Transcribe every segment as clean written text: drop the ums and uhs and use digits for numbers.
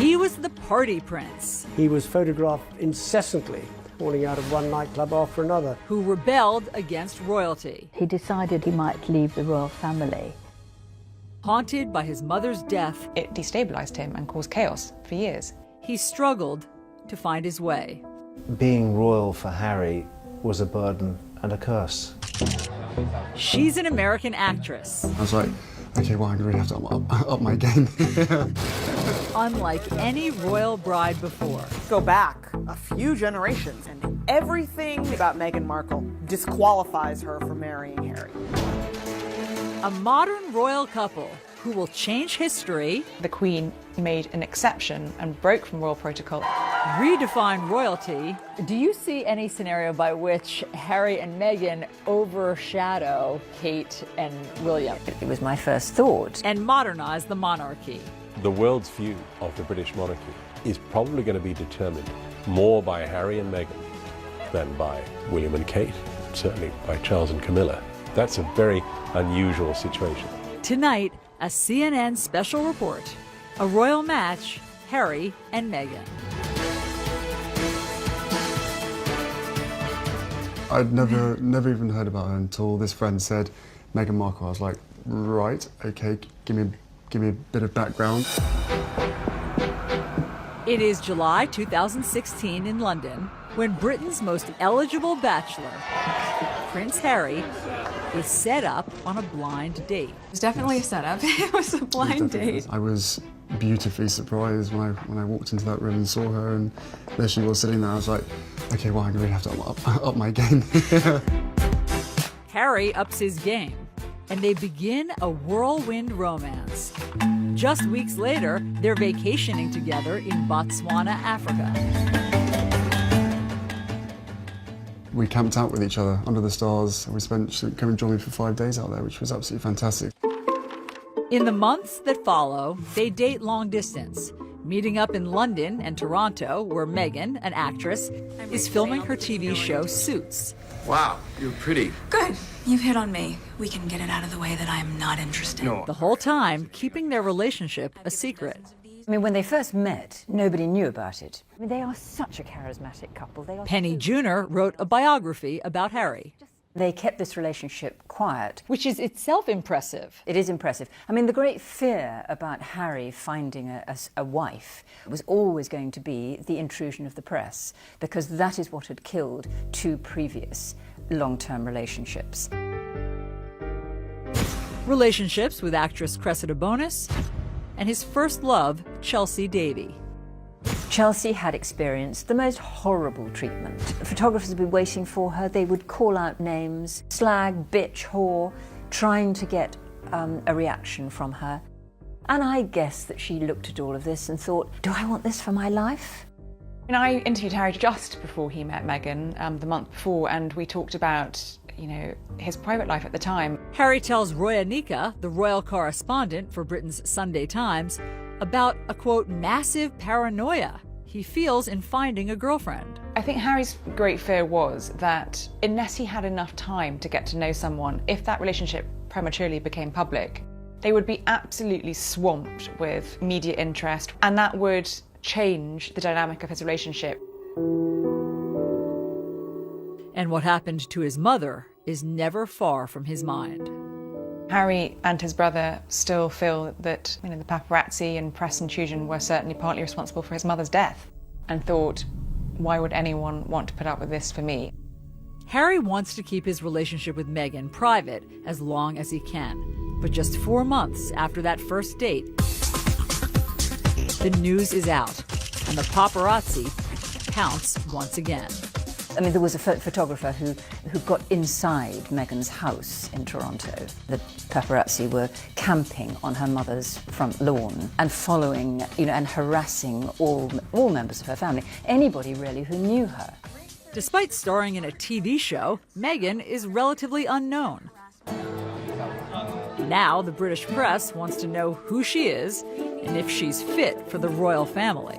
He was the party prince. He was photographed incessantly, falling out of one nightclub after another. Who rebelled against royalty. He decided he might leave the royal family. Haunted by his mother's death, it destabilized him and caused chaos for years. He struggled to find his way. Being royal for Harry was a burden and a curse. She's an American actress. I was like, okay, well, I'm going to really have to up my game. Unlike any royal bride before. Go back a few generations, and everything about Meghan Markle disqualifies her from marrying Harry. A modern royal couple who will change history. The Queen made an exception and broke from royal protocol. Redefine royalty. Do you see any scenario by which Harry and Meghan overshadow Kate and William? It was my first thought. And modernize the monarchy. The world's view of the British monarchy is probably going to be determined more by Harry and Meghan than by William and Kate, certainly by Charles and Camilla. That's a very unusual situation. Tonight, a CNN special report, a royal match, Harry and Meghan. I'd never even heard about her until this friend said Meghan Markle. I was like, right, okay, give me a bit of background. It is July 2016 in London when Britain's most eligible bachelor, Prince Harry, is set up on a blind date. It was definitely a setup. It was a blind date. I was beautifully surprised when I walked into that room and saw her, and there she was sitting there. I was like, okay, well, I'm going to really have to up my game. Harry ups his game, and they begin a whirlwind romance. Just weeks later, they're vacationing together in Botswana, Africa. We camped out with each other under the stars. She came and joined me for 5 days out there, which was absolutely fantastic. In the months that follow, they date long distance, meeting up in London and Toronto, where Meghan, an actress, is filming her TV show Suits. Wow, you're pretty. Good. You've hit on me. We can get it out of the way that I'm not interested. No. The whole time keeping their relationship a secret. I mean, when they first met, nobody knew about it. I mean, they are such a charismatic couple. Penny Junor wrote a biography about Harry. They kept this relationship quiet. Which is itself impressive. It is impressive. I mean, the great fear about Harry finding a wife was always going to be the intrusion of the press, because that is what had killed 2 previous long-term relationships. Relationships with actress Cressida Bonas and his first love, Chelsea Davy. Chelsea had experienced the most horrible treatment. Photographers would be waiting for her. They would call out names, slag, bitch, whore, trying to get a reaction from her. And I guess that she looked at all of this and thought, do I want this for my life? And I interviewed Harry just before he met Meghan, the month before, and we talked about, his private life at the time. Harry tells Roya Nika, the royal correspondent for Britain's Sunday Times, about a, quote, massive paranoia he feels in finding a girlfriend. I think Harry's great fear was that unless he had enough time to get to know someone, if that relationship prematurely became public, they would be absolutely swamped with media interest, and that would change the dynamic of his relationship. And what happened to his mother is never far from his mind. Harry and his brother still feel that the paparazzi and press intrusion were certainly partly responsible for his mother's death, and thought, why would anyone want to put up with this for me? Harry wants to keep his relationship with Meghan private as long as he can. But just 4 months after that first date, the news is out, and the paparazzi pounce once again. I mean, there was a photographer who got inside Meghan's house in Toronto. The paparazzi were camping on her mother's front lawn and following, and harassing all members of her family, anybody really who knew her. Despite starring in a TV show, Meghan is relatively unknown. Now the British press wants to know who she is and if she's fit for the royal family.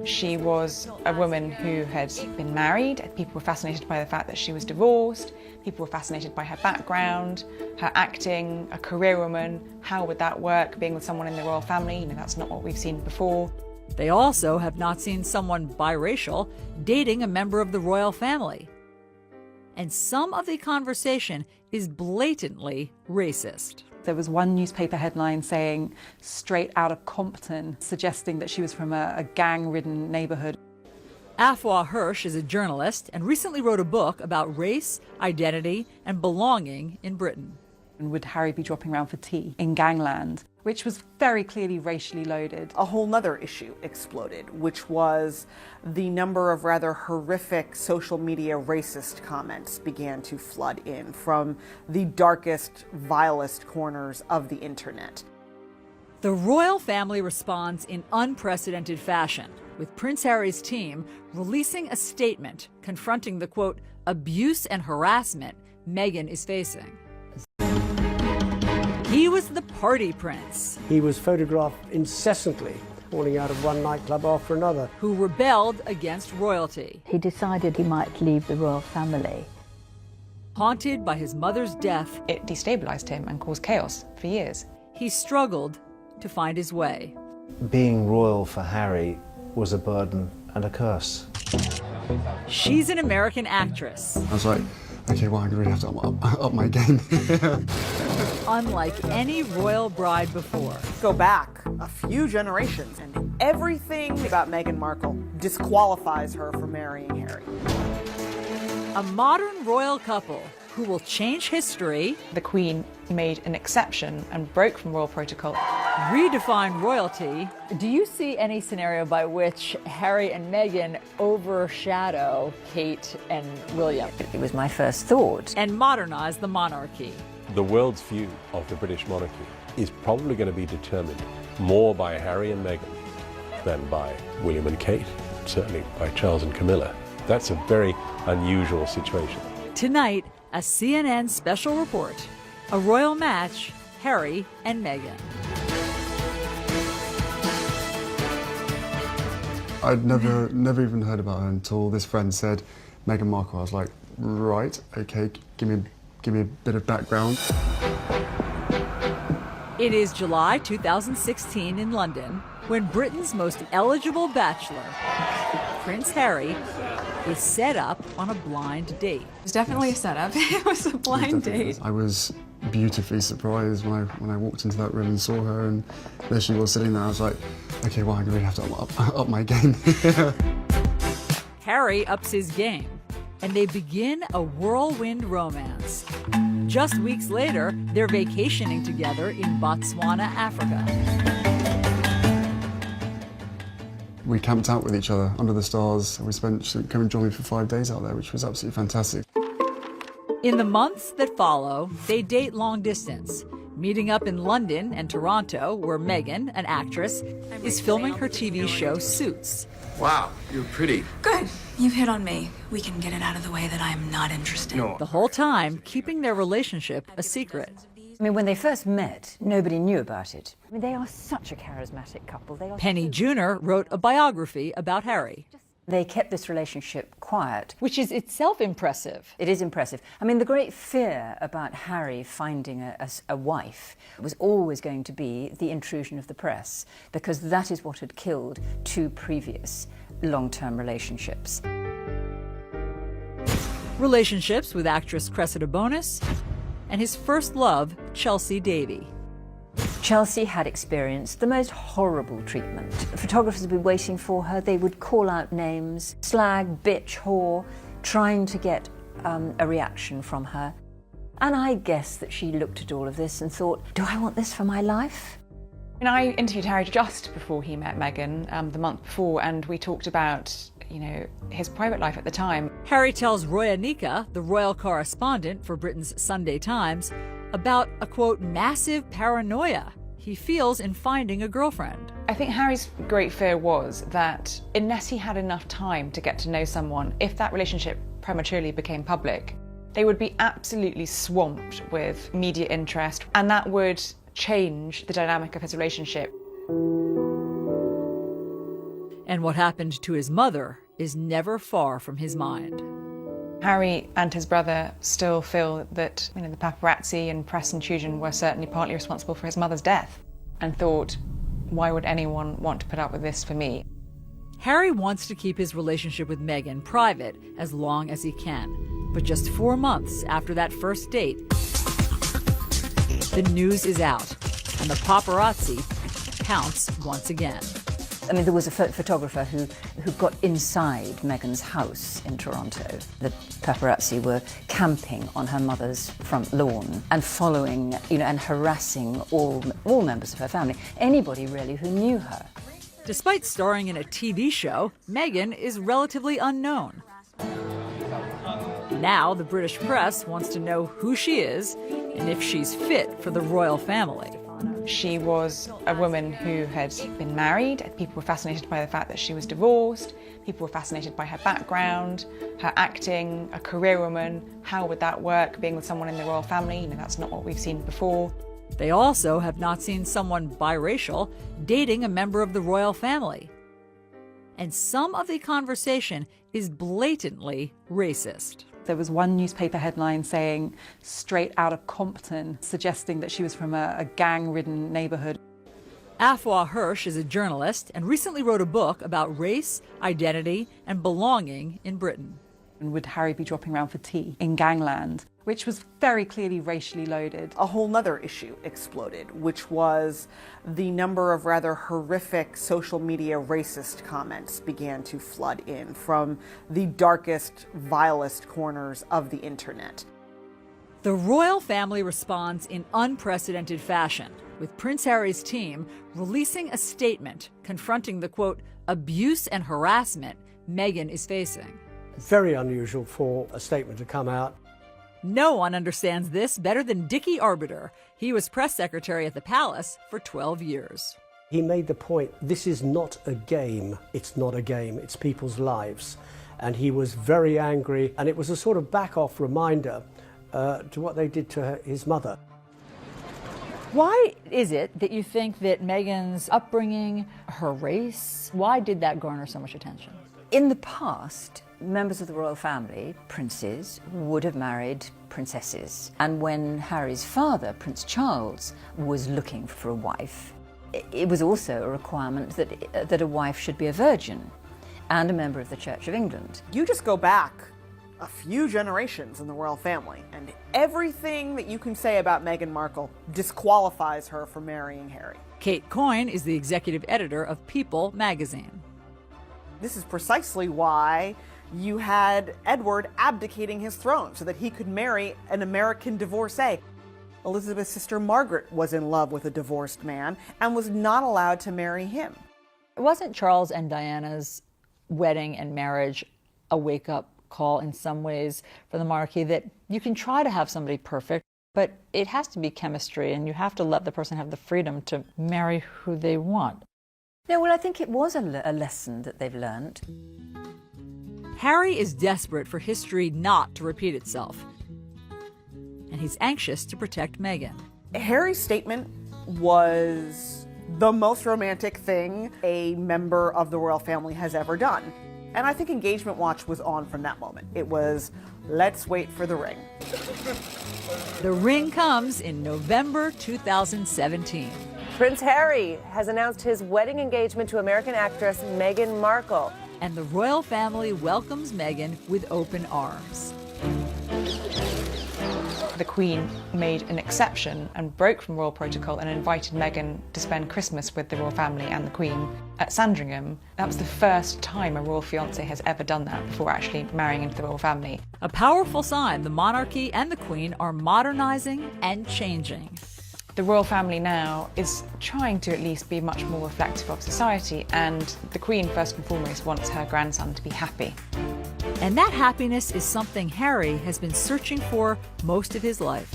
She was a woman who had been married. People were fascinated by the fact that she was divorced. People were fascinated by her background, her acting, a career woman. How would that work, being with someone in the royal family? That's not what we've seen before. They also have not seen someone biracial dating a member of the royal family. And some of the conversation is blatantly racist. There was one newspaper headline saying, "Straight out of Compton," suggesting that she was from a gang-ridden neighborhood. Afua Hirsch is a journalist and recently wrote a book about race, identity, and belonging in Britain. And would Harry be dropping around for tea in gangland, which was very clearly racially loaded. A whole nother issue exploded, which was the number of rather horrific social media racist comments began to flood in from the darkest, vilest corners of the internet. The royal family responds in unprecedented fashion, with Prince Harry's team releasing a statement confronting the, quote, abuse and harassment Meghan is facing. He was the party prince. He was photographed incessantly, falling out of one nightclub after another. Who rebelled against royalty. He decided he might leave the royal family. Haunted by his mother's death, It destabilised him and caused chaos for years. he struggled to find his way. Being royal for Harry was a burden and a curse. She's an American actress. I was like, okay, well, I really have to up my game. Unlike any royal bride before. Go back a few generations, and everything about Meghan Markle disqualifies her from marrying Harry. A modern royal couple who will change history, The Queen made an exception and broke from royal protocol. redefine royalty. Do you see any scenario by which Harry and Meghan overshadow Kate and William? It was my first thought. And modernize the monarchy. The world's view of the British monarchy is probably going to be determined more by Harry and Meghan than by William and Kate, certainly by Charles and Camilla. That's a very unusual situation. Tonight, a CNN special report, a royal match, Harry and Meghan. I'd never even heard about her until this friend said Meghan Markle. I was like, right, okay, give me a bit of background. It is July 2016 in London when Britain's most eligible bachelor, Prince Harry, is set up on a blind date. It was definitely a setup. It was a blind date. I was beautifully surprised when I walked into that room and saw her, and there she was sitting there. I was like, okay, well, I really have to up my game. Harry ups his game, and they begin a whirlwind romance. Just weeks later, they're vacationing together in Botswana, Africa. We camped out with each other under the stars. She came and joined me for 5 days out there, which was absolutely fantastic. In the months that follow, they date long distance, meeting up in London and Toronto, where Meghan, an actress, is filming her TV show Suits. Wow, you're pretty. Good. You've hit on me. We can get it out of the way that I'm not interested. No. The whole time keeping their relationship a secret. I mean, when they first met, nobody knew about it. I mean, they are such a charismatic couple. They are Penny Junor wrote a biography about Harry. They kept this relationship quiet. Which is itself impressive. It is impressive. I mean, the great fear about Harry finding a wife was always going to be the intrusion of the press, because that is what had killed 2 previous long-term relationships. Relationships with actress Cressida Bonis and his first love, Chelsea Davy. Chelsea had experienced the most horrible treatment. Photographers would be waiting for her. They would call out names, slag, bitch, whore, trying to get a reaction from her. And I guess that she looked at all of this and thought, do I want this for my life? And I interviewed Harry just before he met Meghan, the month before, and we talked about, his private life at the time. Harry tells Roya Nika, the royal correspondent for Britain's Sunday Times, about a, quote, massive paranoia he feels in finding a girlfriend. I think Harry's great fear was that unless he had enough time to get to know someone, if that relationship prematurely became public, they would be absolutely swamped with media interest, and that would change the dynamic of his relationship. And what happened to his mother is never far from his mind. Harry and his brother still feel that the paparazzi and press intrusion were certainly partly responsible for his mother's death, and thought, why would anyone want to put up with this for me? Harry wants to keep his relationship with Meghan private as long as he can. But just 4 months after that first date, the news is out, and the paparazzi pounce once again. I mean, there was a photographer who got inside Meghan's house in Toronto. The paparazzi were camping on her mother's front lawn and following, and harassing all members of her family, anybody really who knew her. Despite starring in a TV show, Meghan is relatively unknown. Now the British press wants to know who she is and if she's fit for the royal family. She was a woman who had been married. People were fascinated by the fact that she was divorced. People were fascinated by her background, her acting, a career woman. How would that work, being with someone in the royal family? That's not what we've seen before. They also have not seen someone biracial dating a member of the royal family. And some of the conversation is blatantly racist. There was one newspaper headline saying, "Straight out of Compton," suggesting that she was from a gang-ridden neighborhood. Afua Hirsch is a journalist and recently wrote a book about race, identity, and belonging in Britain. And would Harry be dropping around for tea in gangland, which was very clearly racially loaded. A whole nother issue exploded, which was the number of rather horrific social media racist comments began to flood in from the darkest, vilest corners of the internet. The royal family responds in unprecedented fashion, with Prince Harry's team releasing a statement confronting the, quote, abuse and harassment Meghan is facing. Very unusual for a statement to come out. No one understands this better than Dickie Arbiter. He was press secretary at the palace for 12 years. He made the point, this is not a game. It's not a game, it's people's lives. And he was very angry, and it was a sort of back-off reminder to what they did to his mother. Why is it that you think that Meghan's upbringing, her race, why did that garner so much attention? In the past, members of the royal family, princes, would have married princesses. And when Harry's father, Prince Charles, was looking for a wife, it was also a requirement that a wife should be a virgin and a member of the Church of England. You just go back a few generations in the royal family, and everything that you can say about Meghan Markle disqualifies her from marrying Harry. Kate Coyne is the executive editor of People magazine. This is precisely why you had Edward abdicating his throne so that he could marry an American divorcee. Elizabeth's sister Margaret was in love with a divorced man and was not allowed to marry him. Wasn't Charles and Diana's wedding and marriage a wake-up call in some ways for the monarchy, that you can try to have somebody perfect, but it has to be chemistry and you have to let the person have the freedom to marry who they want? No, well, I think it was a lesson that they've learned. Harry is desperate for history not to repeat itself, and he's anxious to protect Meghan. Harry's statement was the most romantic thing a member of the royal family has ever done. And I think Engagement Watch was on from that moment. It was, let's wait for the ring. The ring comes in November 2017. Prince Harry has announced his wedding engagement to American actress Meghan Markle. And the royal family welcomes Meghan with open arms. The Queen made an exception and broke from royal protocol and invited Meghan to spend Christmas with the royal family and the Queen at Sandringham. That was the first time a royal fiancé has ever done that before actually marrying into the royal family. A powerful sign the monarchy and the Queen are modernizing and changing. The royal family now is trying to at least be much more reflective of society, and the Queen, first and foremost, wants her grandson to be happy. And that happiness is something Harry has been searching for most of his life.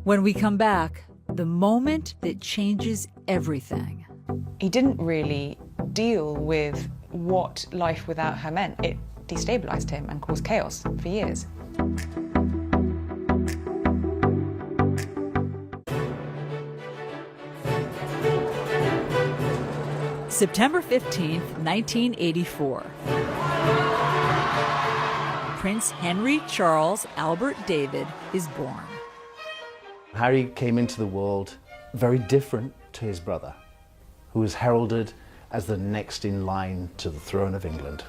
When we come back, the moment that changes everything. He didn't really deal with what life without her meant. It destabilized him and caused chaos for years. September 15th, 1984. Prince Henry Charles Albert David is born. Harry came into the world very different to his brother. who was heralded as the next in line to the throne of England.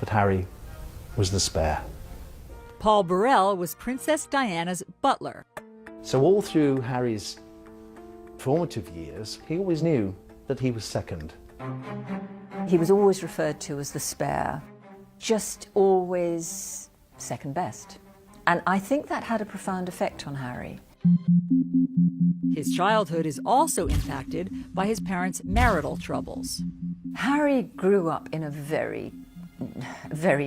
But Harry was the spare. Paul Burrell was Princess Diana's butler. So all through Harry's formative years, he always knew that he was second. He was always referred to as the spare, just always second best. And I think that had a profound effect on Harry. His childhood is also impacted by his parents' marital troubles. Harry grew up in a very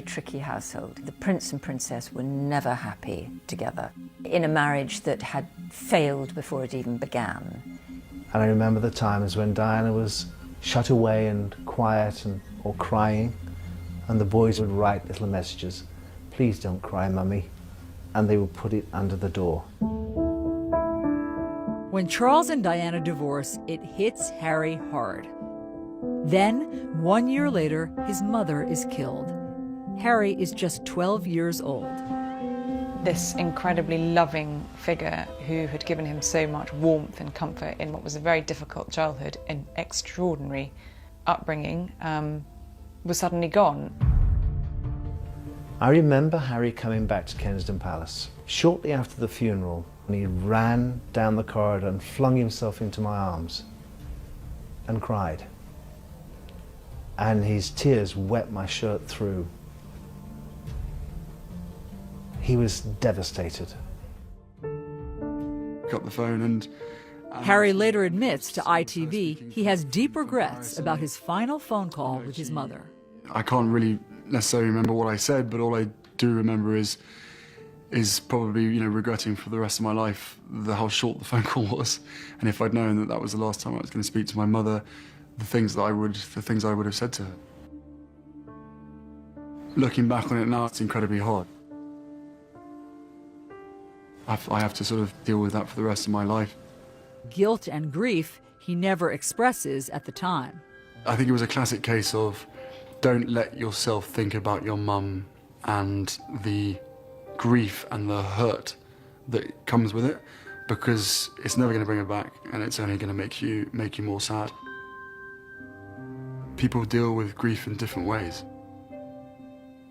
tricky household. The prince and princess were never happy together, in a marriage that had failed before it even began. And I remember the times when Diana was shut away and quiet or crying, and the boys would write little messages, "Please don't cry, Mummy," and they would put it under the door. When Charles and Diana divorce, it hits Harry hard. Then, 1 year later, his mother is killed. Harry is just 12 years old. This incredibly loving figure who had given him so much warmth and comfort in what was a very difficult childhood and extraordinary upbringing was suddenly gone. I remember Harry coming back to Kensington Palace shortly after the funeral, and he ran down the corridor and flung himself into my arms and cried. And his tears wet my shirt through. He was devastated. Got the phone and... Harry later admits to ITV he has deep regrets about his final phone call with his mother. I can't really necessarily remember what I said, but all I do remember is probably, regretting for the rest of my life how short the phone call was. And if I'd known that that was the last time I was going to speak to my mother, the things I would have said to her. Looking back on it now, it's incredibly hard. I have to sort of deal with that for the rest of my life. Guilt and grief he never expresses at the time. I think it was a classic case of don't let yourself think about your mum and the grief and the hurt that comes with it, because it's never going to bring her back, and it's only going to make you more sad. People deal with grief in different ways,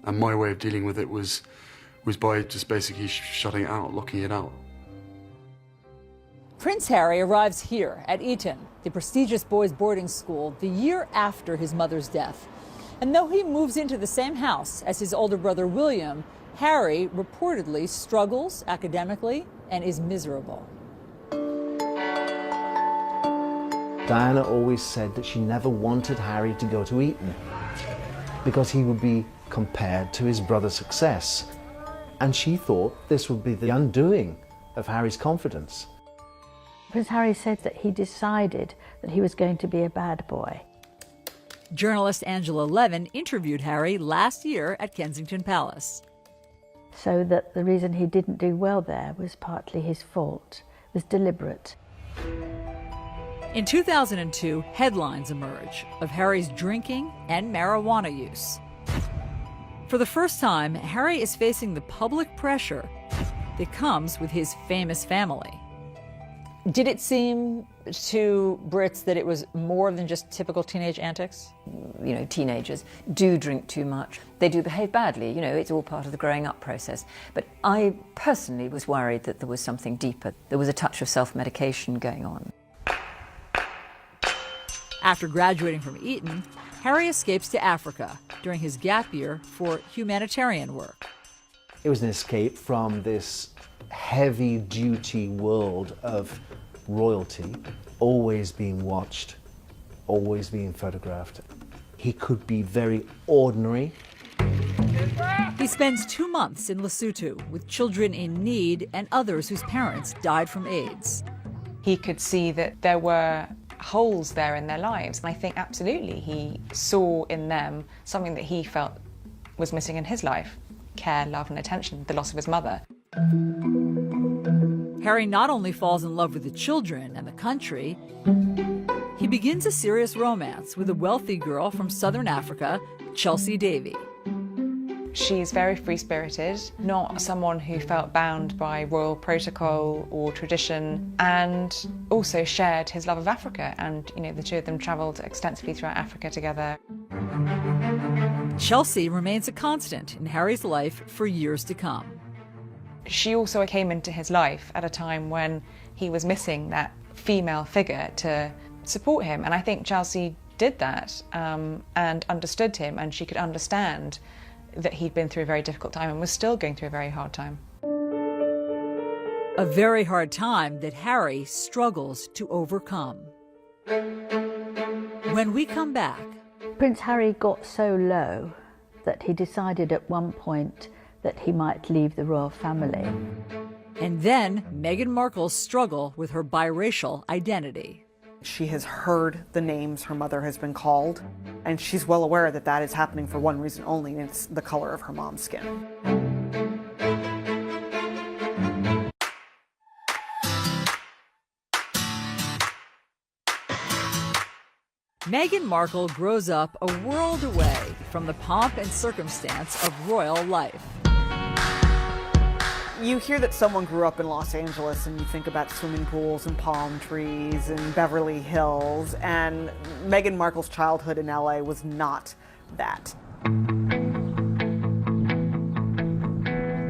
and my way of dealing with it was by just basically shutting it out, locking it out. Prince Harry arrives here at Eton, the prestigious boys' boarding school, the year after his mother's death. And though he moves into the same house as his older brother William, Harry reportedly struggles academically and is miserable. Diana always said that she never wanted Harry to go to Eton because he would be compared to his brother's success. And she thought this would be the undoing of Harry's confidence. Prince Harry said that he decided that he was going to be a bad boy. Journalist Angela Levin interviewed Harry last year at Kensington Palace. So that the reason he didn't do well there was partly his fault, it was deliberate. In 2002, headlines emerge of Harry's drinking and marijuana use. For the first time, Harry is facing the public pressure that comes with his famous family. Did it seem to Brits that it was more than just typical teenage antics? Teenagers do drink too much. They do behave badly, it's all part of the growing up process. But I personally was worried that there was something deeper. There was a touch of self-medication going on. After graduating from Eton, Harry escapes to Africa during his gap year for humanitarian work. It was an escape from this heavy-duty world of royalty, always being watched, always being photographed. He could be very ordinary. He spends 2 months in Lesotho with children in need and others whose parents died from AIDS. He could see that there were holes there in their lives. And I think absolutely he saw in them something that he felt was missing in his life: care, love and attention, the loss of his mother. Harry not only falls in love with the children and the country, he begins a serious romance with a wealthy girl from southern Africa, Chelsea Davy. She's very free-spirited, not someone who felt bound by royal protocol or tradition, and also shared his love of Africa, and the two of them travelled extensively throughout Africa together. Chelsea remains a constant in Harry's life for years to come. She also came into his life at a time when he was missing that female figure to support him, and I think Chelsea did that and understood him, and she could understand that he'd been through a very difficult time and was still going through a very hard time. A very hard time that Harry struggles to overcome. When we come back, Prince Harry got so low that he decided at one point that he might leave the royal family. And then Meghan Markle's struggle with her biracial identity. She has heard the names her mother has been called, and she's well aware that that is happening for one reason only, and it's the color of her mom's skin. Meghan Markle grows up a world away from the pomp and circumstance of royal life. You hear that someone grew up in Los Angeles and you think about swimming pools and palm trees and Beverly Hills, and Meghan Markle's childhood in LA was not that.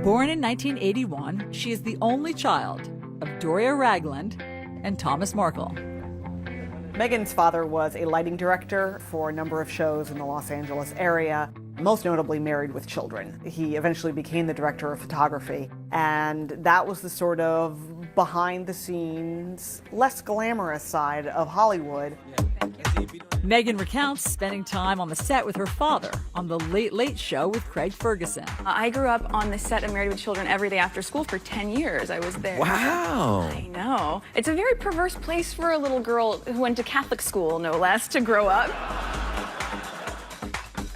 Born in 1981, she is the only child of Doria Ragland and Thomas Markle. Meghan's father was a lighting director for a number of shows in the Los Angeles area, most notably Married with Children. He eventually became the director of photography, and that was the sort of behind-the-scenes, less glamorous side of Hollywood. Meghan recounts spending time on the set with her father on The Late Late Show with Craig Ferguson. I grew up on the set of Married with Children every day after school for 10 years. I was there. Wow. I know. It's a very perverse place for a little girl who went to Catholic school, no less, to grow up.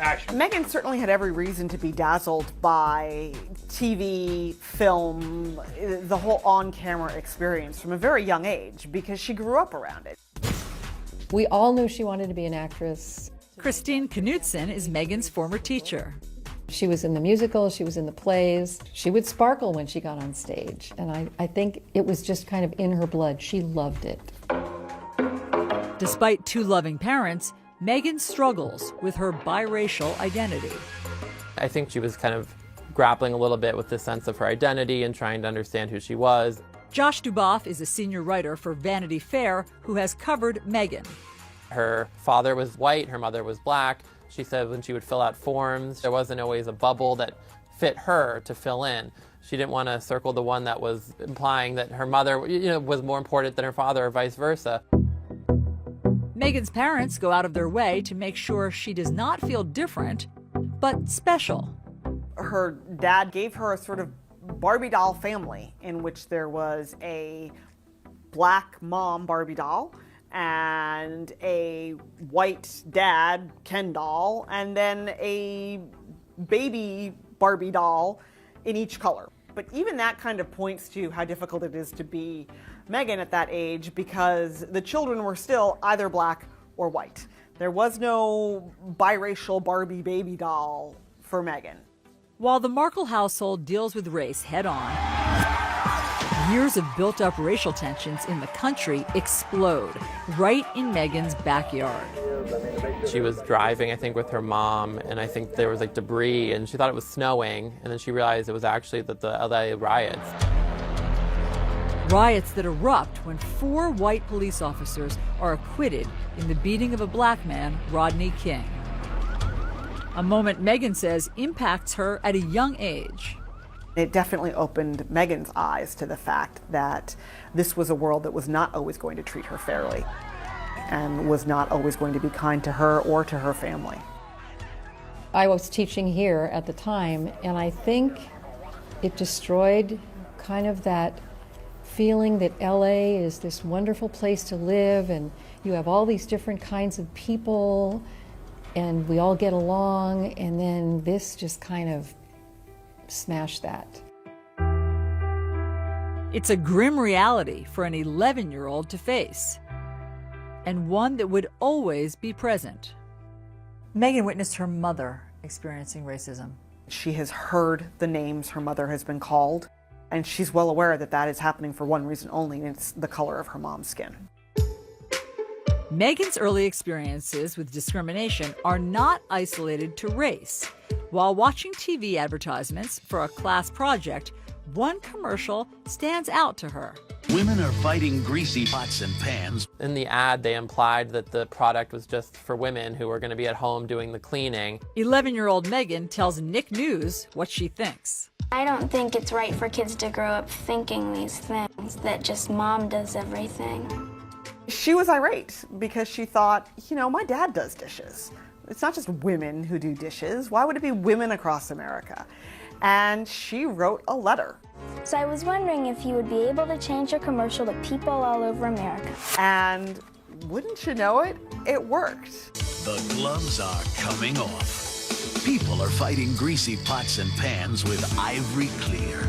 Meghan certainly had every reason to be dazzled by TV, film, the whole on-camera experience from a very young age because she grew up around it. We all knew she wanted to be an actress. Christine Knudsen is Meghan's former teacher. She was in the musicals, she was in the plays. She would sparkle when she got on stage, and I think it was just kind of in her blood. She loved it. Despite two loving parents, Meghan struggles with her biracial identity. I think she was kind of grappling a little bit with the sense of her identity and trying to understand who she was. Josh Duboff is a senior writer for Vanity Fair who has covered Meghan. Her father was white, her mother was black. She said when she would fill out forms, there wasn't always a bubble that fit her to fill in. She didn't want to circle the one that was implying that her mother, was more important than her father or vice versa. Meghan's parents go out of their way to make sure she does not feel different, but special. Her dad gave her a sort of Barbie doll family in which there was a black mom Barbie doll and a white dad Ken doll and then a baby Barbie doll in each color. But even that kind of points to how difficult it is to be Meghan at that age because the children were still either black or white. There was no biracial Barbie baby doll for Meghan. While the Markle household deals with race head-on, years of built-up racial tensions in the country explode right in Meghan's backyard. She was driving, I think, with her mom, and I think there was like debris, and she thought it was snowing, and then she realized it was actually the LA riots. Riots that erupt when 4 white police officers are acquitted in the beating of a black man, Rodney King. A moment Meghan says impacts her at a young age. It definitely opened Meghan's eyes to the fact that this was a world that was not always going to treat her fairly and was not always going to be kind to her or to her family. I was teaching here at the time, and I think it destroyed kind of that feeling that LA is this wonderful place to live and you have all these different kinds of people and we all get along, and then this just kind of smashed that. It's a grim reality for an 11-year-old to face, and one that would always be present. Meghan witnessed her mother experiencing racism. She has heard the names her mother has been called, and she's well aware that that is happening for one reason only, and it's the color of her mom's skin. Meghan's early experiences with discrimination are not isolated to race. While watching TV advertisements for a class project, one commercial stands out to her. Women are fighting greasy pots and pans. In the ad, they implied that the product was just for women who were going to be at home doing the cleaning. 11-year-old Meghan tells Nick News what she thinks. I don't think it's right for kids to grow up thinking these things, that just mom does everything. She was irate because she thought, you know, my dad does dishes. It's not just women who do dishes. Why would it be women across America? And she wrote a letter. So I was wondering if you would be able to change your commercial to people all over America. And wouldn't you know it, it worked. The gloves are coming off. People are fighting greasy pots and pans with ivory clear.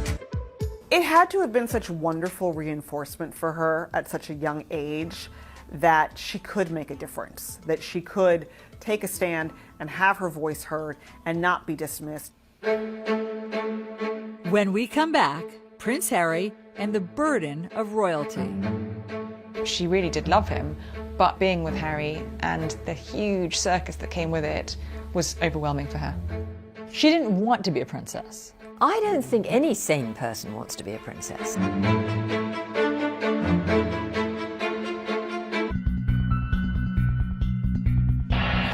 It had to have been such wonderful reinforcement for her at such a young age that she could make a difference, that she could take a stand and have her voice heard and not be dismissed. When we come back, Prince Harry and the burden of royalty. She really did love him, but being with Harry and the huge circus that came with it was overwhelming for her. She didn't want to be a princess. I don't think any sane person wants to be a princess.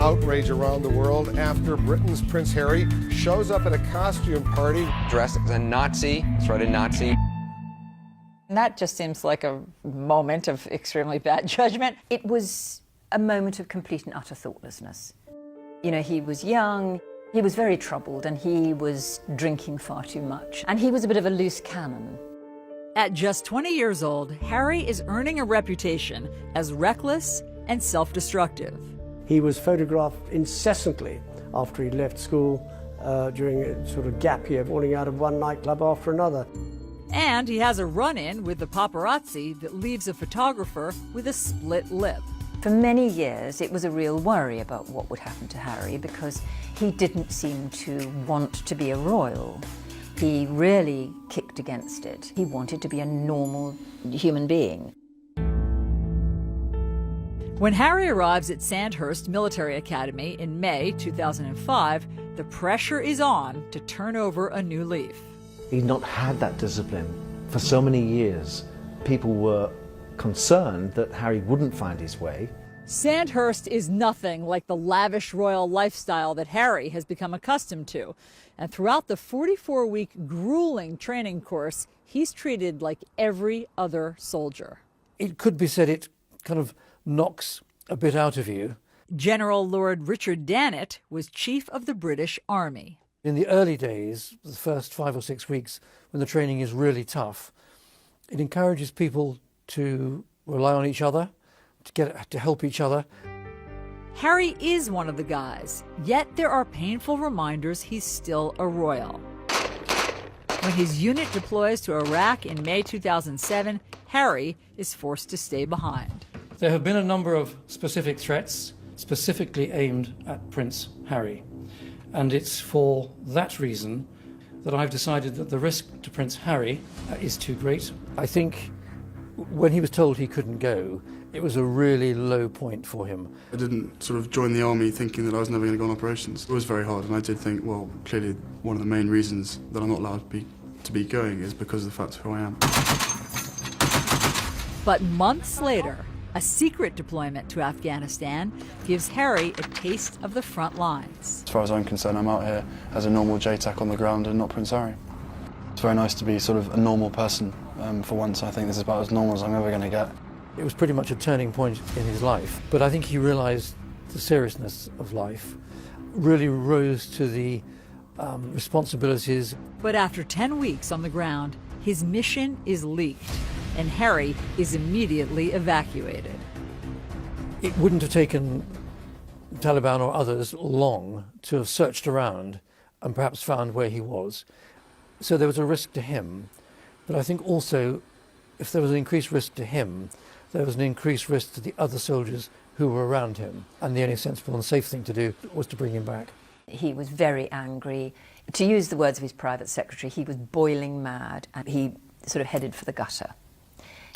Outrage around the world after Britain's Prince Harry shows up at a costume party. Dressed as a Nazi, sort of Nazi. And that just seems like a moment of extremely bad judgment. It was a moment of complete and utter thoughtlessness. You know, he was young, he was very troubled, and he was drinking far too much. And he was a bit of a loose cannon. At just 20 years old, Harry is earning a reputation as reckless and self-destructive. He was photographed incessantly after he left school during a sort of gap year, falling out of one nightclub after another. And he has a run-in with the paparazzi that leaves a photographer with a split lip. For many years, it was a real worry about what would happen to Harry because he didn't seem to want to be a royal. He really kicked against it. He wanted to be a normal human being. When Harry arrives at Sandhurst Military Academy in May 2005, the pressure is on to turn over a new leaf. He'd not had that discipline for so many years. People were concerned that Harry wouldn't find his way. Sandhurst is nothing like the lavish royal lifestyle that Harry has become accustomed to. And throughout the 44-week grueling training course, he's treated like every other soldier. It could be said it kind of knocks a bit out of you. General Lord Richard Dannett was chief of the British Army. In the early days, the first 5 or 6 weeks, when the training is really tough, it encourages people to rely on each other, to help each other. Harry is one of the guys, yet there are painful reminders he's still a royal. When his unit deploys to Iraq in May 2007, Harry is forced to stay behind. There have been a number of specific threats specifically aimed at Prince Harry. And it's for that reason that I've decided that the risk to Prince Harry is too great. I think when he was told he couldn't go, it was a really low point for him. I didn't sort of join the army thinking that I was never going to go on operations. It was very hard, and I did think, well, clearly one of the main reasons that I'm not allowed to be going is because of the fact of who I am. But months later, a secret deployment to Afghanistan gives Harry a taste of the front lines. As far as I'm concerned, I'm out here as a normal JTAC on the ground and not Prince Harry. It's very nice to be sort of a normal person for once. I think this is about as normal as I'm ever going to get. It was pretty much a turning point in his life, but I think he realised the seriousness of life, really rose to the responsibilities. But after 10 weeks on the ground, his mission is leaked, and Harry is immediately evacuated. It wouldn't have taken Taliban or others long to have searched around and perhaps found where he was. So there was a risk to him, but I think also if there was an increased risk to him, there was an increased risk to the other soldiers who were around him, and the only sensible and safe thing to do was to bring him back. He was very angry. To use the words of his private secretary, he was boiling mad, and he sort of headed for the gutter.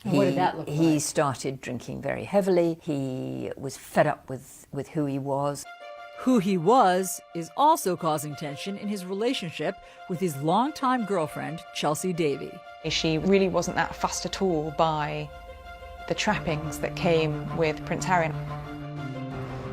What did that look like? He started drinking very heavily. He was fed up with who he was. Who he was is also causing tension in his relationship with his longtime girlfriend, Chelsea Davy. She really wasn't that fussed at all by the trappings that came with Prince Harry.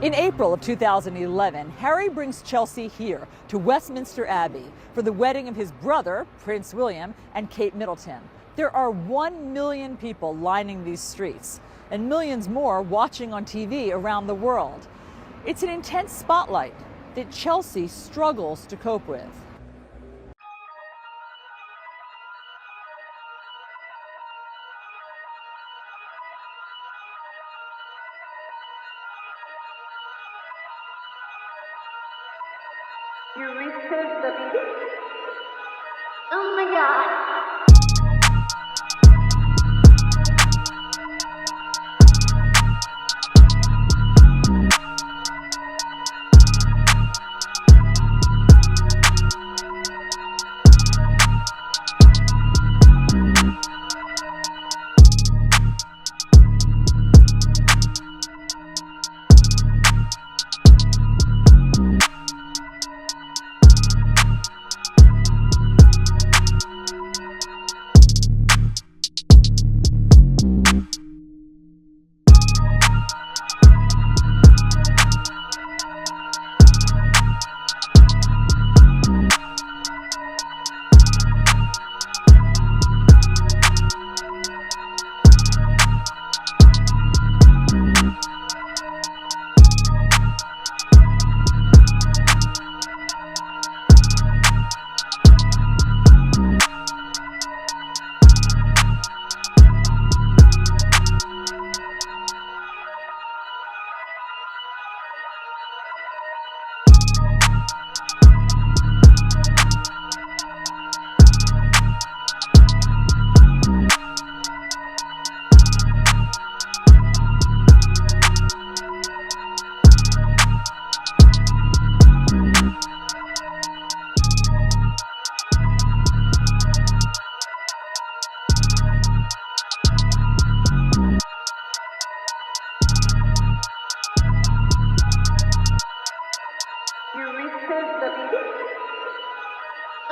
In April of 2011, Harry brings Chelsea here to Westminster Abbey for the wedding of his brother, Prince William, and Kate Middleton. There are 1 million people lining these streets, and millions more watching on TV around the world. It's an intense spotlight that Chelsea struggles to cope with. You reached the beat? Oh my god!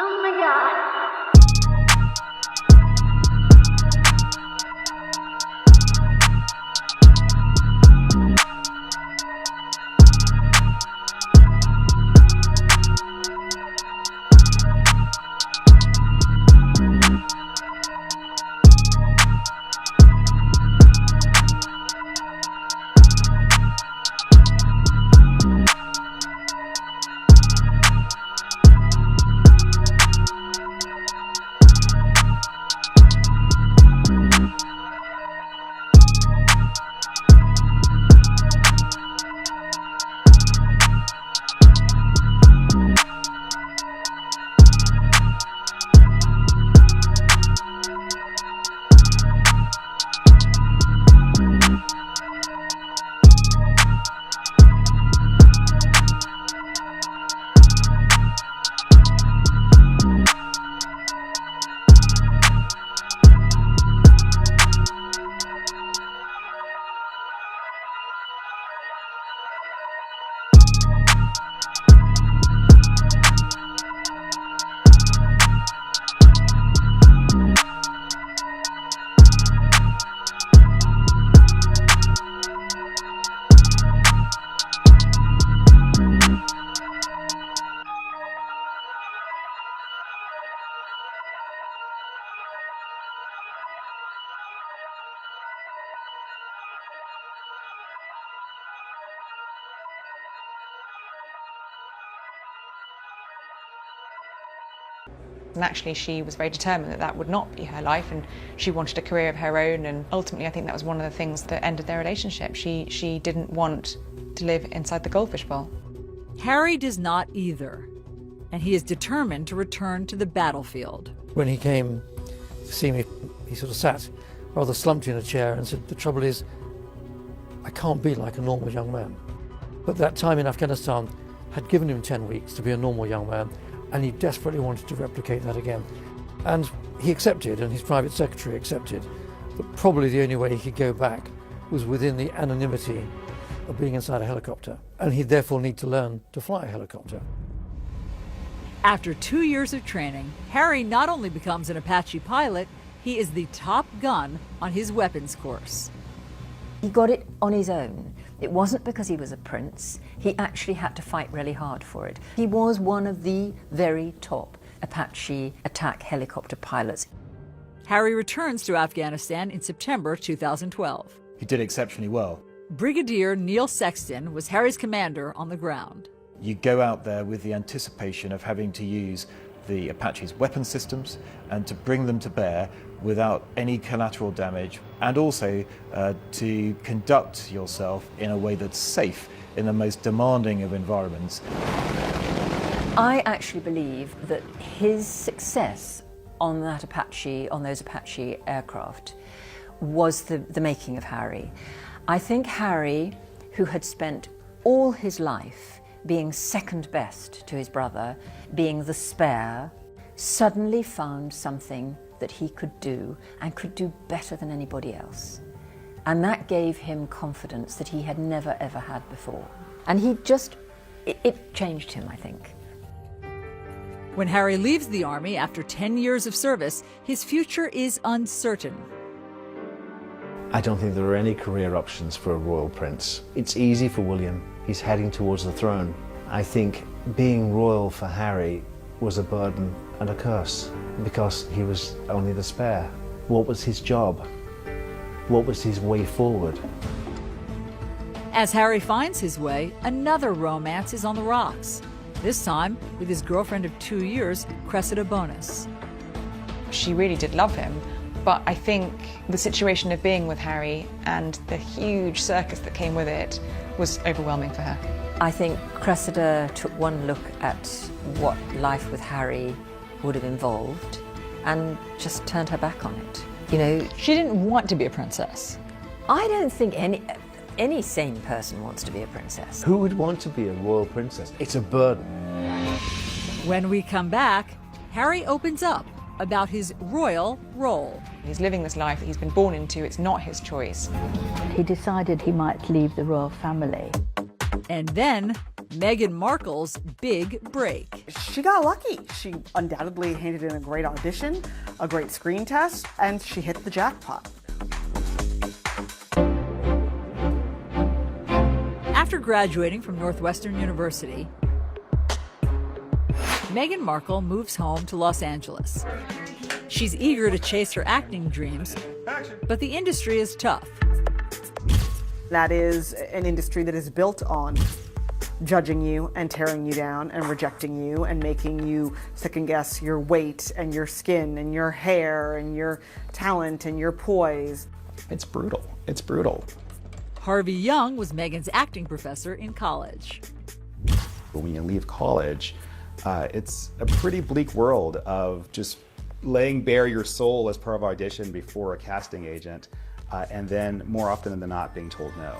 Oh my god! And actually she was very determined that that would not be her life, and she wanted a career of her own, and ultimately I think that was one of the things that ended their relationship. She didn't want to live inside the goldfish bowl. Harry does not either, and he is determined to return to the battlefield. When he came to see me, he sort of sat rather slumped in a chair and said, "The trouble is, I can't be like a normal young man." But that time in Afghanistan had given him 10 weeks to be a normal young man, and he desperately wanted to replicate that again. And he accepted, and his private secretary accepted, that probably the only way he could go back was within the anonymity of being inside a helicopter, and he'd therefore need to learn to fly a helicopter. After 2 years of training, Harry not only becomes an Apache pilot, he is the top gun on his weapons course. He got it on his own. It wasn't because he was a prince. He actually had to fight really hard for it. He was one of the very top Apache attack helicopter pilots. Harry returns to Afghanistan in September 2012. He did exceptionally well. Brigadier Neil Sexton was Harry's commander on the ground. You go out there with the anticipation of having to use the Apache's weapon systems and to bring them to bear without any collateral damage, and also to conduct yourself in a way that's safe in the most demanding of environments. I actually believe that his success on those Apache aircraft was the making of Harry. I think Harry, who had spent all his life being second best to his brother, being the spare, suddenly found something that he could do, and could do better than anybody else. And that gave him confidence that he had never ever had before. And it changed him, I think. When Harry leaves the army after 10 years of service, his future is uncertain. I don't think there are any career options for a royal prince. It's easy for William. He's heading towards the throne. I think being royal for Harry was a burden and a curse because he was only the spare. What was his job? What was his way forward? As Harry finds his way, another romance is on the rocks. This time with his girlfriend of 2 years, Cressida Bonus. She really did love him, but I think the situation of being with Harry and the huge circus that came with it was overwhelming for her. I think Cressida took one look at what life with Harry would have involved and just turned her back on it. You know, she didn't want to be a princess. I don't think any sane person wants to be a princess. Who would want to be a royal princess? It's a burden. When we come back, Harry opens up about his royal role. He's living this life that he's been born into. It's not his choice. He decided he might leave the royal family. And then Meghan Markle's big break. She got lucky. She undoubtedly handed in a great audition, a great screen test, and she hit the jackpot. After graduating from Northwestern University, Meghan Markle moves home to Los Angeles. She's eager to chase her acting dreams, but the industry is tough. That is an industry that is built on judging you and tearing you down and rejecting you and making you second guess your weight and your skin and your hair and your talent and your poise. It's brutal. It's brutal. Harvey Young was Meghan's acting professor in college. When you leave college, it's a pretty bleak world of just laying bare your soul as part of audition before a casting agent, and then more often than not being told no.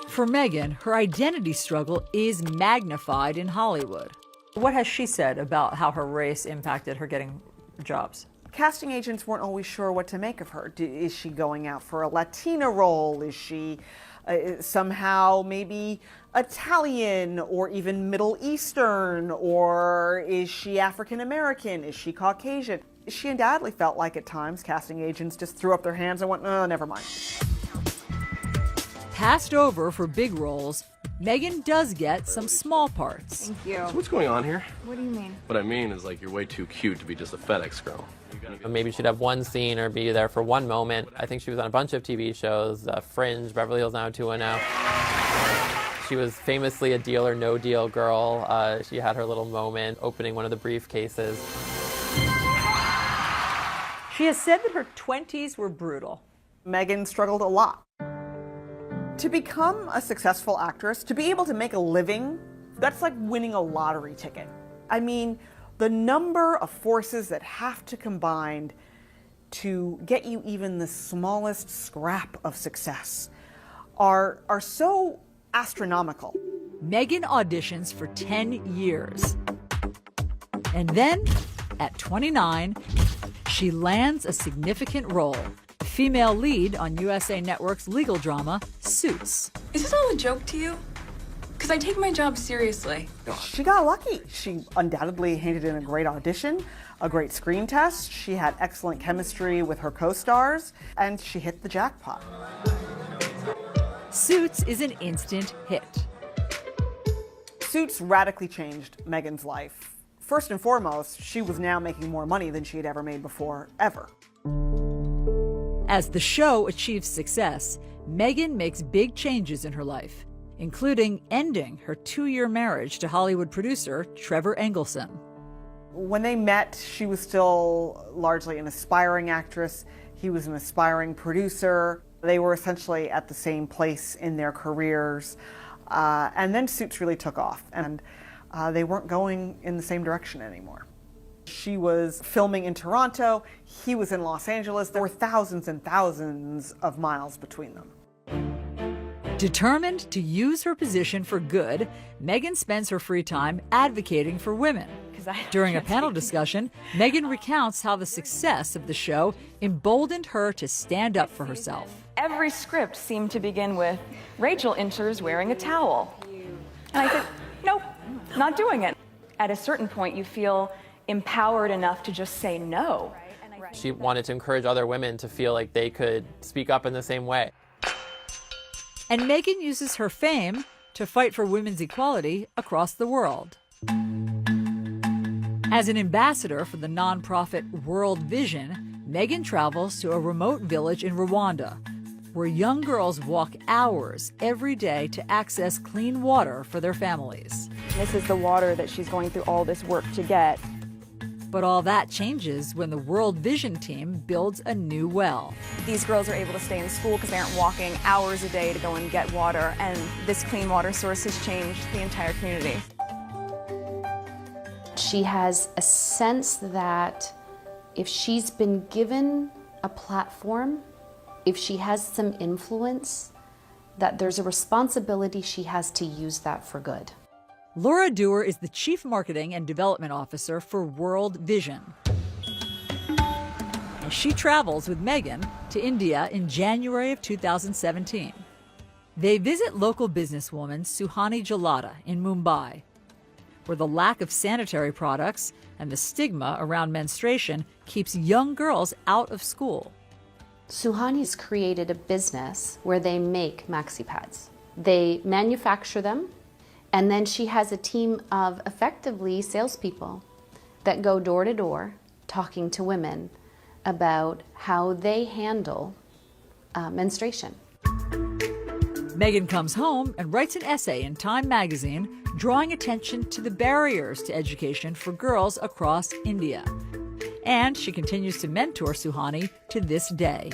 For Meghan, her identity struggle is magnified in Hollywood. What has she said about how her race impacted her getting jobs? Casting agents weren't always sure what to make of her. Is she going out for a Latina role? Is she somehow maybe Italian or even Middle Eastern? Or is she African American? Is she Caucasian? She undoubtedly felt like at times casting agents just threw up their hands and went, oh, never mind. Passed over for big roles, Meghan does get some small parts. Thank you. So what's going on here? What do you mean? What I mean is like you're way too cute to be just a FedEx girl. Maybe she'd have one scene or be there for one moment. I think she was on a bunch of TV shows, Fringe, Beverly Hills 90210. She was famously a deal or no deal girl. She had her little moment opening one of the briefcases. She has said that her 20s were brutal. Meghan struggled a lot. To become a successful actress, to be able to make a living, that's like winning a lottery ticket. I mean, the number of forces that have to combine to get you even the smallest scrap of success are so astronomical. Meghan auditions for 10 years. And then, at 29, she lands a significant role. Female lead on USA Network's legal drama, Suits. Is this all a joke to you? Because I take my job seriously. She got lucky. She undoubtedly handed in a great audition, a great screen test. She had excellent chemistry with her co-stars, and she hit the jackpot. Suits is an instant hit. Suits radically changed Meghan's life. First and foremost, she was now making more money than she had ever made before, ever. As the show achieves success, Meghan makes big changes in her life, including ending her 2-year marriage to Hollywood producer Trevor Engelson. When they met, she was still largely an aspiring actress. He was an aspiring producer. They were essentially at the same place in their careers. And then Suits really took off, and they weren't going in the same direction anymore. She was filming in Toronto, he was in Los Angeles. There were thousands and thousands of miles between them. Determined to use her position for good, Meghan spends her free time advocating for women. During a panel discussion, Meghan recounts how the success of the show emboldened her to stand up for herself. Every script seemed to begin with, Rachel enters wearing a towel. And I said, nope, not doing it. At a certain point, you feel empowered enough to just say no. She wanted to encourage other women to feel like they could speak up in the same way. And Meghan uses her fame to fight for women's equality across the world. As an ambassador for the nonprofit World Vision, Meghan travels to a remote village in Rwanda, where young girls walk hours every day to access clean water for their families. This is the water that she's going through all this work to get. But all that changes when the World Vision team builds a new well. These girls are able to stay in school because they aren't walking hours a day to go and get water, and this clean water source has changed the entire community. She has a sense that if she's been given a platform, if she has some influence, that there's a responsibility she has to use that for good. Laura Dewar is the Chief Marketing and Development Officer for World Vision. And she travels with Meghan to India in January of 2017. They visit local businesswoman Suhani Jalata in Mumbai, where the lack of sanitary products and the stigma around menstruation keeps young girls out of school. Suhani's created a business where they make maxi pads. They manufacture them, and then she has a team of effectively salespeople that go door to door talking to women about how they handle menstruation. Meghan comes home and writes an essay in Time magazine drawing attention to the barriers to education for girls across India. And she continues to mentor Suhani to this day.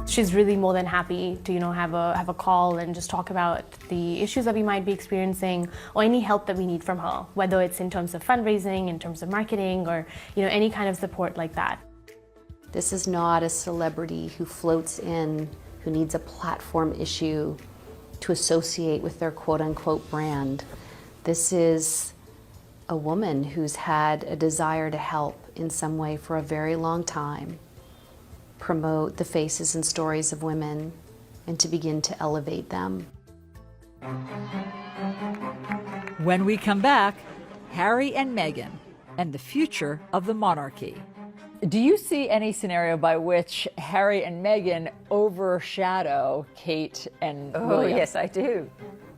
She's really more than happy to, have a call and just talk about the issues that we might be experiencing or any help that we need from her, whether it's in terms of fundraising, in terms of marketing, or any kind of support like that. This is not a celebrity who floats in, who needs a platform issue to associate with their quote-unquote brand. This is a woman who's had a desire to help in some way for a very long time, promote the faces and stories of women, and to begin to elevate them. When we come back, Harry and Meghan and the future of the monarchy. Do you see any scenario by which Harry and Meghan overshadow Kate and William? Oh, yes, I do.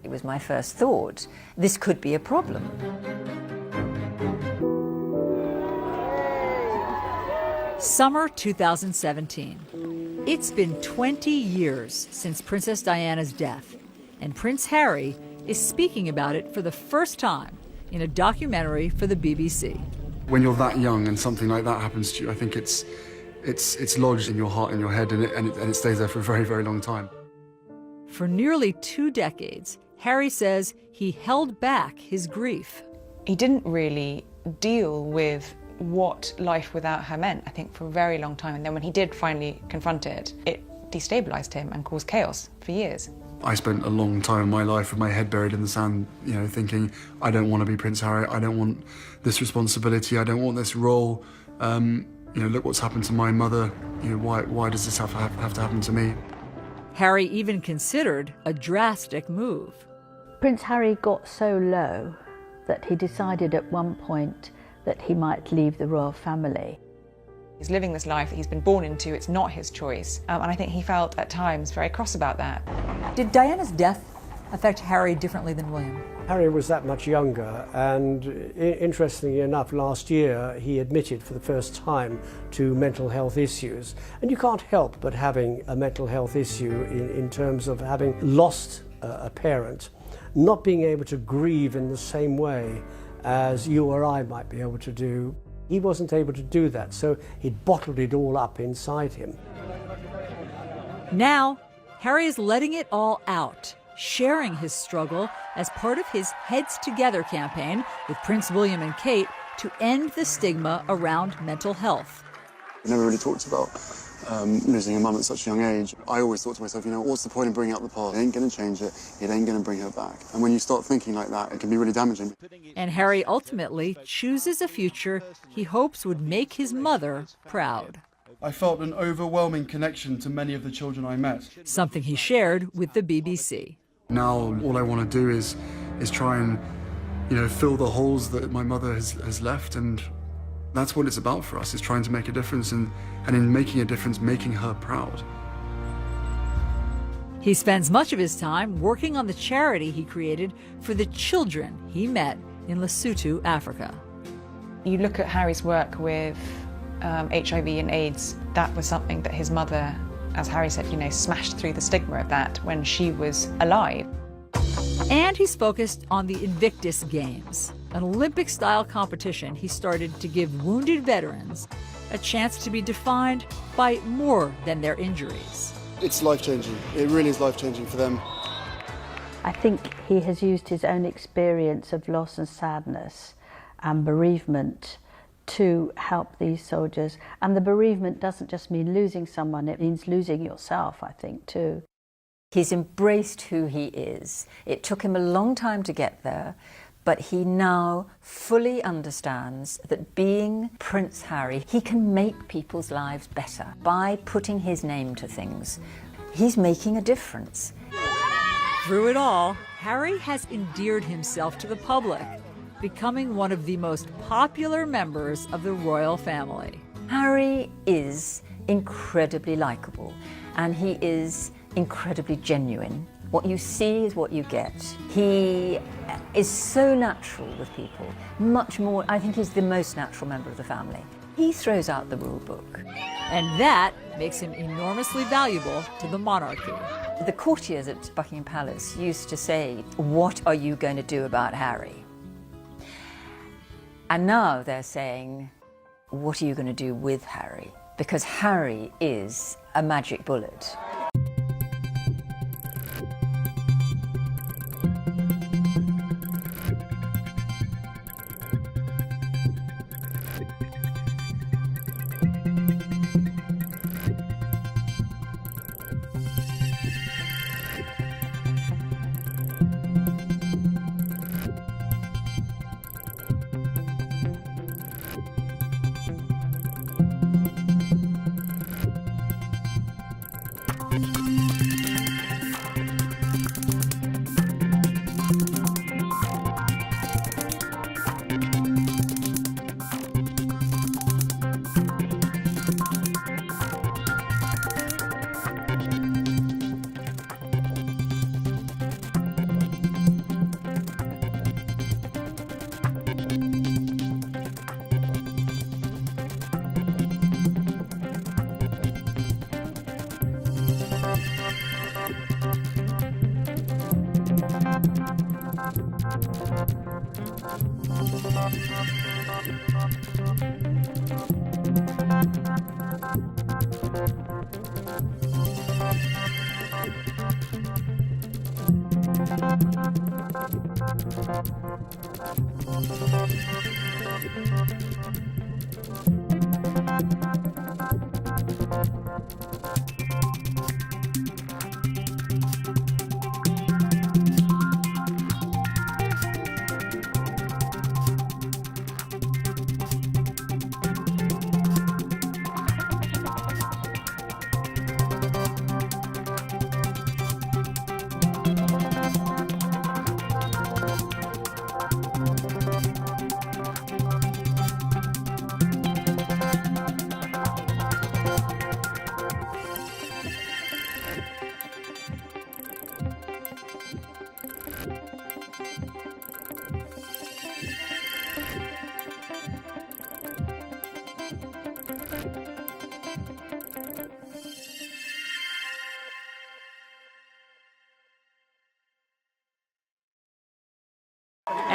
It was my first thought. This could be a problem. Summer 2017. It's been 20 years since Princess Diana's death, and Prince Harry is speaking about it for the first time in a documentary for the BBC. When you're that young and something like that happens to you, I think it's lodged in your heart and your head, and it stays there for a very, very long time. For nearly 2 decades, Harry says he held back his grief. He didn't really deal with what life without her meant, I think, for a very long time. And then when he did finally confront it, it destabilized him and caused chaos for years. I spent a long time in my life with my head buried in the sand, you know, thinking, I don't want to be Prince Harry, I don't want this responsibility, I don't want this role. You know, look what's happened to my mother, you know, why does this have to happen to me? Harry even considered a drastic move. Prince Harry got so low that he decided at one point that he might leave the royal family. He's living this life that he's been born into, it's not his choice. And I think he felt at times very cross about that. Did Diana's death affect Harry differently than William? Harry was that much younger, and interestingly enough, last year he admitted for the first time to mental health issues. And you can't help but having a mental health issue in terms of having lost a parent, not being able to grieve in the same way as you or I might be able to do. He wasn't able to do that, so he bottled it all up inside him. Now, Harry is letting it all out, sharing his struggle as part of his Heads Together campaign with Prince William and Kate to end the stigma around mental health. We never really talked about losing a mum at such a young age. I always thought to myself, you know, what's the point in bringing up the past? It ain't going to change it. It ain't going to bring her back. And when you start thinking like that, it can be really damaging. And Harry ultimately chooses a future he hopes would make his mother proud. I felt an overwhelming connection to many of the children I met. Something he shared with the BBC. Now, all I want to do is try and, you know, fill the holes that my mother has left, and that's what it's about for us, is trying to make a difference, and in making a difference, making her proud. He spends much of his time working on the charity he created for the children he met in Lesotho, Africa. You look at Harry's work with HIV and AIDS, that was something that his mother, as Harry said, you know, smashed through the stigma of that when she was alive. And he's focused on the Invictus Games, an Olympic-style competition he started to give wounded veterans a chance to be defined by more than their injuries. It's life-changing. It really is life-changing for them. I think he has used his own experience of loss and sadness and bereavement to help these soldiers. And the bereavement doesn't just mean losing someone, it means losing yourself, I think, too. He's embraced who he is. It took him a long time to get there, but he now fully understands that being Prince Harry, he can make people's lives better by putting his name to things. He's making a difference. Through it all, Harry has endeared himself to the public, becoming one of the most popular members of the royal family. Harry is incredibly likable, and he is incredibly genuine. What you see is what you get. He is so natural with people, much more, I think he's the most natural member of the family. He throws out the rule book. And that makes him enormously valuable to the monarchy. The courtiers at Buckingham Palace used to say, "What are you going to do about Harry?" And now they're saying, "What are you going to do with Harry?" Because Harry is a magic bullet.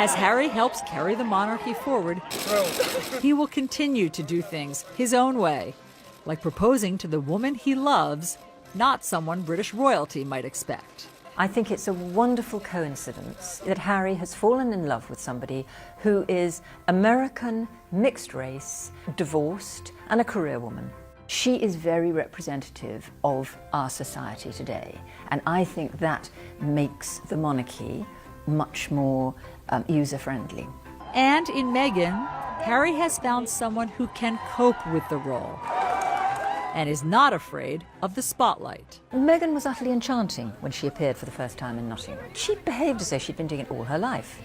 As Harry helps carry the monarchy forward, he will continue to do things his own way, like proposing to the woman he loves, not someone British royalty might expect. I think it's a wonderful coincidence that Harry has fallen in love with somebody who is American, mixed race, divorced, and a career woman. She is very representative of our society today, and I think that makes the monarchy much more user-friendly. And in Meghan, Harry has found someone who can cope with the role and is not afraid of the spotlight. Meghan was utterly enchanting when she appeared for the first time in Nottingham. She behaved as though she'd been doing it all her life.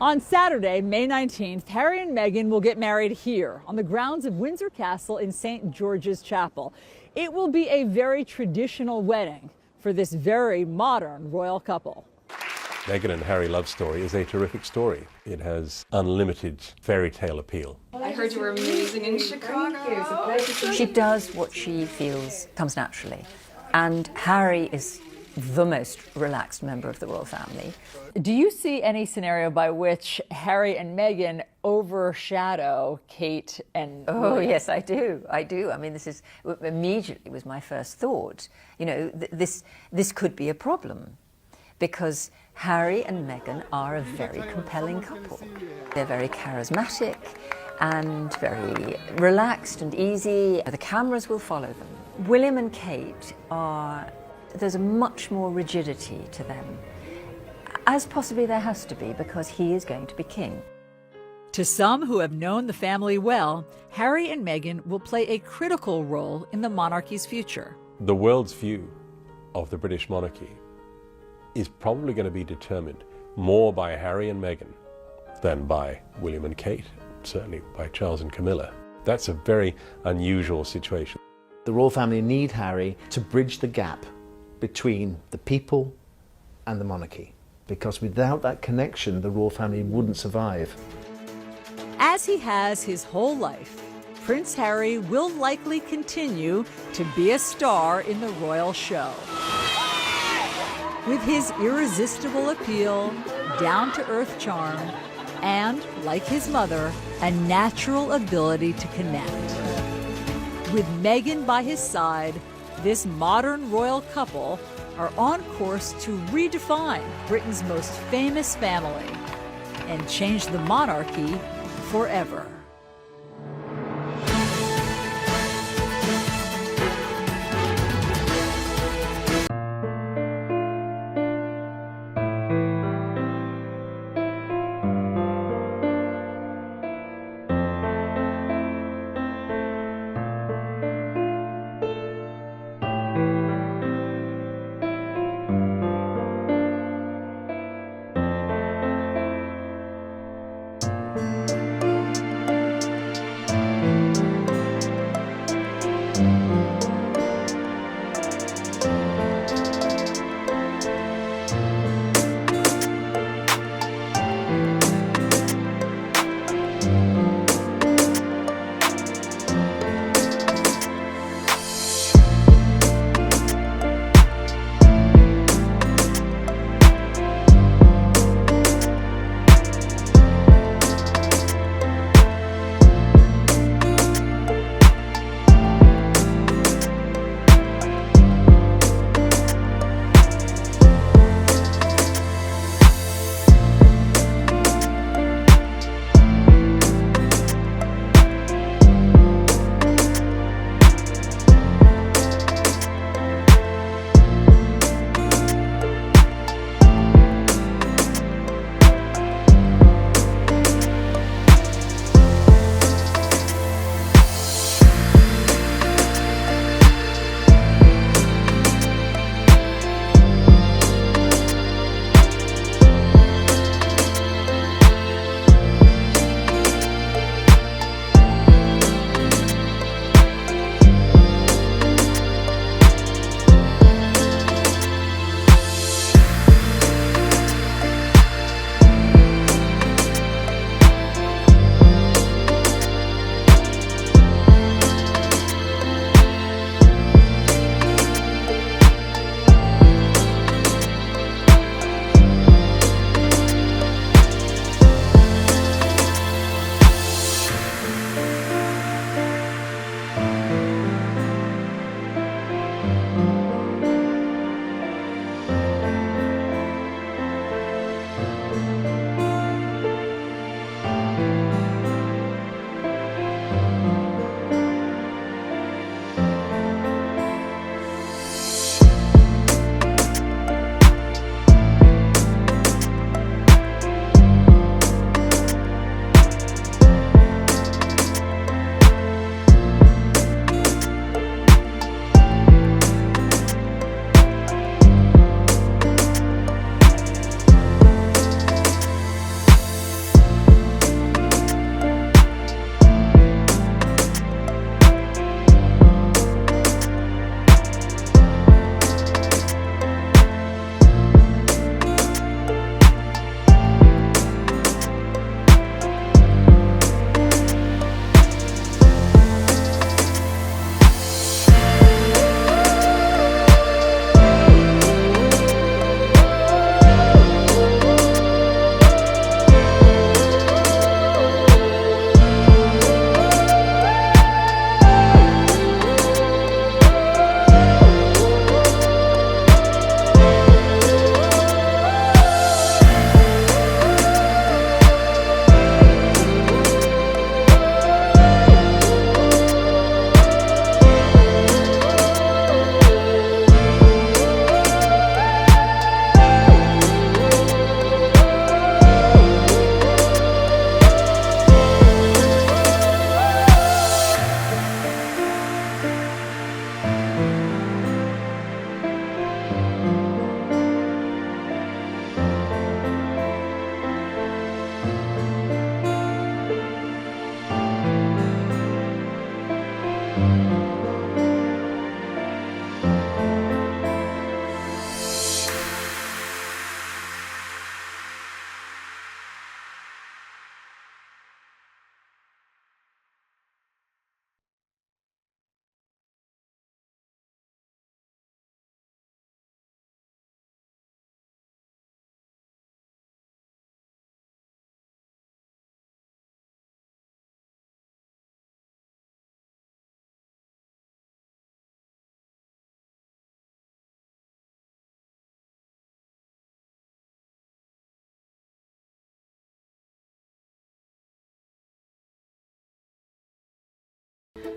On Saturday, May 19th, Harry and Meghan will get married here on the grounds of Windsor Castle in St. George's Chapel. It will be a very traditional wedding for this very modern royal couple. Meghan and Harry love story is a terrific story. It has unlimited fairy tale appeal. I heard you were amazing in Chicago. She does what she feels comes naturally. And Harry is the most relaxed member of the royal family. Do you see any scenario by which Harry and Meghan overshadow Kate and Oh, William? yes, I do. I do. I mean, this is immediately was my first thought. You know, this could be a problem because Harry and Meghan are a very compelling couple. They're very charismatic and very relaxed and easy. The cameras will follow them. William and Kate there's a much more rigidity to them, as possibly there has to be because he is going to be king. To some who have known the family well, Harry and Meghan will play a critical role in the monarchy's future. The world's view of the British monarchy is probably going to be determined more by Harry and Meghan than by William and Kate, certainly by Charles and Camilla. That's a very unusual situation. The royal family need Harry to bridge the gap between the people and the monarchy, because without that connection, the royal family wouldn't survive. As he has his whole life, Prince Harry will likely continue to be a star in the royal show. With his irresistible appeal, down-to-earth charm, and, like his mother, a natural ability to connect. With Meghan by his side, this modern royal couple are on course to redefine Britain's most famous family and change the monarchy forever.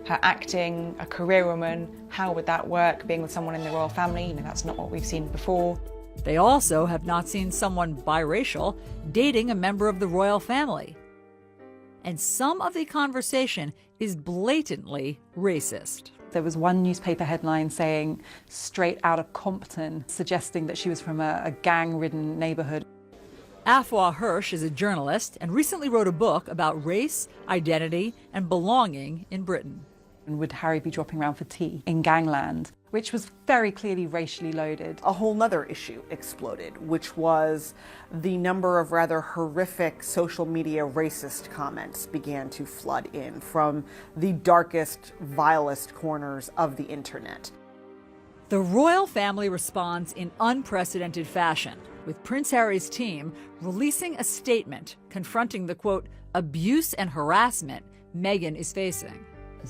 her acting, a career woman. How would that work, being with someone in the royal family? You know, that's not what we've seen before. They also have not seen someone biracial dating a member of the royal family. And some of the conversation is blatantly racist. There was one newspaper headline saying straight out of Compton, suggesting that she was from a gang-ridden neighborhood. Afua Hirsch is a journalist and recently wrote a book about race, identity, and belonging in Britain. And would Harry be dropping around for tea in gangland, which was very clearly racially loaded. A whole nother issue exploded, which was the number of rather horrific social media racist comments began to flood in from the darkest, vilest corners of the internet. The royal family responds in unprecedented fashion, with Prince Harry's team releasing a statement confronting the, quote, abuse and harassment Meghan is facing.